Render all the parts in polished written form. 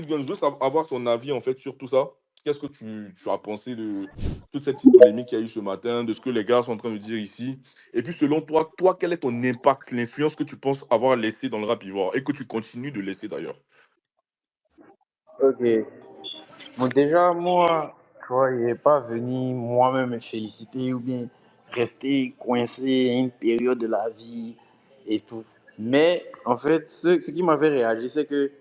Gun, je veux avoir ton avis en fait sur tout ça. Qu'est-ce que tu as pensé de toute cette petite polémique qu'il y a eu ce matin, de ce que les gars sont en train de dire ici? Et puis selon toi, quel est ton impact, l'influence que tu penses avoir laissé dans le rap ivoire et que tu continues de laisser d'ailleurs? Ok. Bon, déjà, moi, tu vois, il n'est pas venu moi-même me féliciter ou bien rester coincé à une période de la vie et tout. Mais en fait, ce qui m'a fait réagir, c'est que,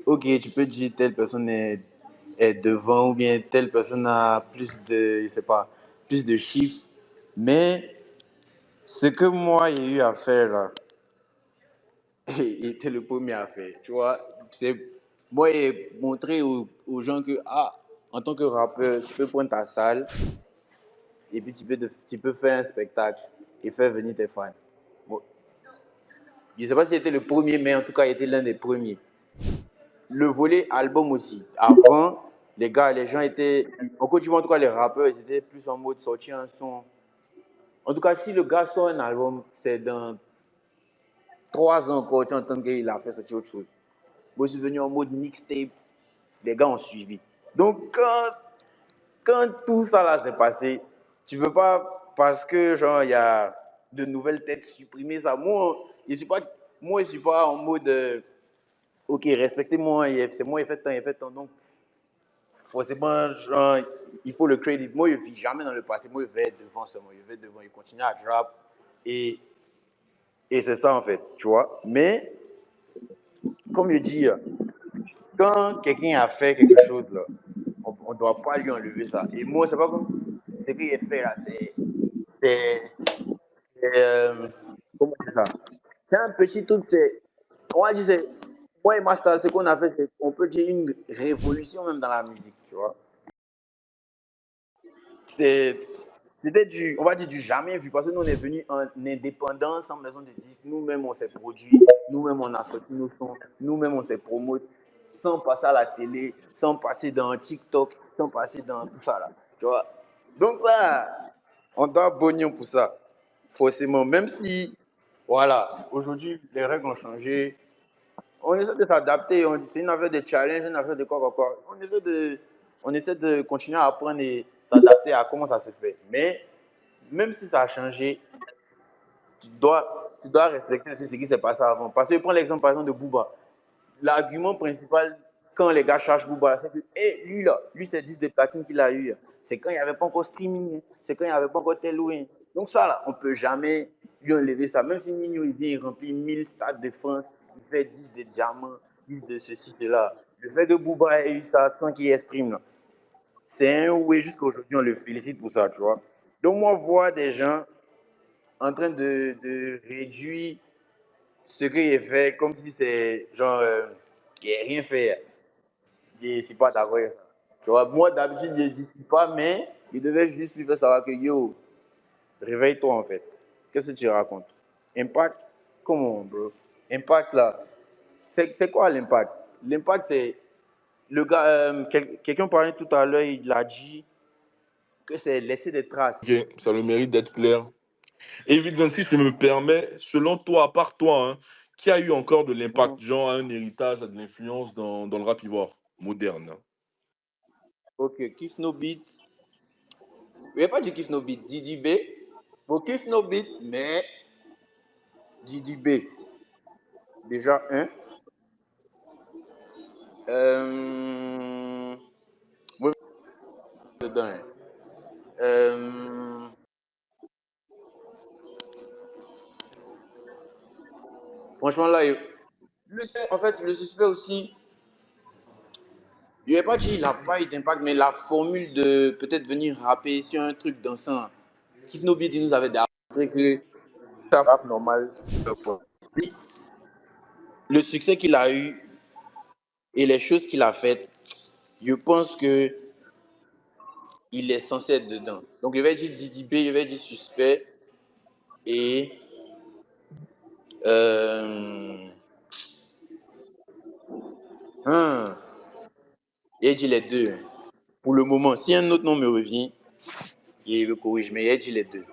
ok, tu peux dire telle personne est devant ou bien telle personne a plus de, je sais pas, plus de chiffres. Mais ce que moi, j'ai eu à faire là, était le premier à faire. Tu vois, c'est moi et montrer aux gens que en tant que rappeur, tu peux prendre ta salle et puis tu peux faire un spectacle et faire venir tes fans. Bon, je ne sais pas si c'était le premier, mais en tout cas, il était l'un des premiers. Le volet album aussi. Avant, les gens étaient. En Côte d'Ivoire, en tout cas, les rappeurs, ils étaient plus en mode sortir un son. En tout cas, si le gars sort un album, c'est dans 3 ans encore, tu entends qu'il a fait sortir autre chose. Moi, je suis venu en mode mixtape, les gars ont suivi. Donc, quand tout ça là s'est passé, tu ne peux pas, parce que genre, il y a de nouvelles têtes supprimer ça. Moi, je suis pas en mode, ok, respectez-moi, c'est moi, il fait tant. Donc, forcément, genre, il faut le crédit. Moi, je ne vis jamais dans le passé. Moi, je vais devant seulement. Je vais devant, je continue à drop. Et, et c'est ça, en fait, tu vois. Mais, comme je dis, quand quelqu'un a fait quelque chose, là, on ne doit pas lui enlever ça. Et moi, c'est pas comme ce qu'il a fait là, c'est, comment dire ça? C'est un petit truc, on va dire, moi et Master, ce qu'on a fait, c'est, on peut dire une révolution même dans la musique, tu vois. C'est, c'était on va dire du jamais vu, parce que nous, on est venus en indépendance, sans maison de disques, nous-mêmes, on s'est produit, nous-mêmes, on a sorti nos sons, nous-mêmes, on s'est promoté, sans passer à la télé, sans passer dans TikTok, sans passer dans tout ça, là, tu vois. Donc ça, on doit bonir pour ça, forcément, même si, voilà, aujourd'hui, les règles ont changé, on essaie de s'adapter, c'est une affaire de challenge, une affaire de quoi. On essaie de continuer à apprendre et s'adapter à comment ça se fait. Mais même si ça a changé, tu dois respecter aussi ce qui s'est passé avant. Parce que prends l'exemple par exemple de Booba. L'argument principal quand les gars cherchent Booba, c'est que lui là, lui c'est 10 de platine qu'il a eu. C'est quand il n'y avait pas encore streaming, hein. C'est quand il n'y avait pas encore tel loué. Donc ça là, on ne peut jamais lui enlever ça. Même si Nino il vient, il remplit 1000 stades de France, il fait 10 de diamants, 10 de ceci, de là. Le fait que Booba ait eu ça sans qu'il y ait stream, là, c'est un oui jusqu'à aujourd'hui, on le félicite pour ça, tu vois. Donc moi, voir des gens en train de réduire ce qu'il a fait comme si c'est genre, il n'a rien fait. Je ne suis pas d'accord avec ça. Tu vois, moi, d'habitude, je ne discute pas, mais il devait juste lui faire savoir que yo, réveille-toi en fait. Qu'est-ce que tu racontes? Impact? Comment, bro? Impact là. C'est quoi l'impact? L'impact, c'est. Le gars, quelqu'un parlait tout à l'heure, il a dit que c'est laisser des traces. Ok, ça a le mérite d'être clair. Et Gun, si je me permets, selon toi, à part toi, hein, qui a eu encore de l'impact, Mhm. genre un héritage, de l'influence dans le rap ivoire moderne? Hein? Ok, Kiss No Beat. Je vais pas dire Kiss No Beat, Didi B. Bon, Kiss No Beat, mais Didi B. Déjà, un. Moi, dedans, hein. Euh, franchement, là, en fait, le suspect aussi, je vais pas dire qu'il n'a pas eu d'impact, mais la formule de peut-être venir rapper sur un truc dansant. Kiss No Beat, il nous avait démontré que ça rap normal. Le succès qu'il a eu et les choses qu'il a faites, je pense que il est censé être dedans. Donc, je vais dire Didi B, je vais dire suspect et euh, hein, il dit les deux. Pour le moment, si un autre nom me revient, il me corrige, mais il dit les deux.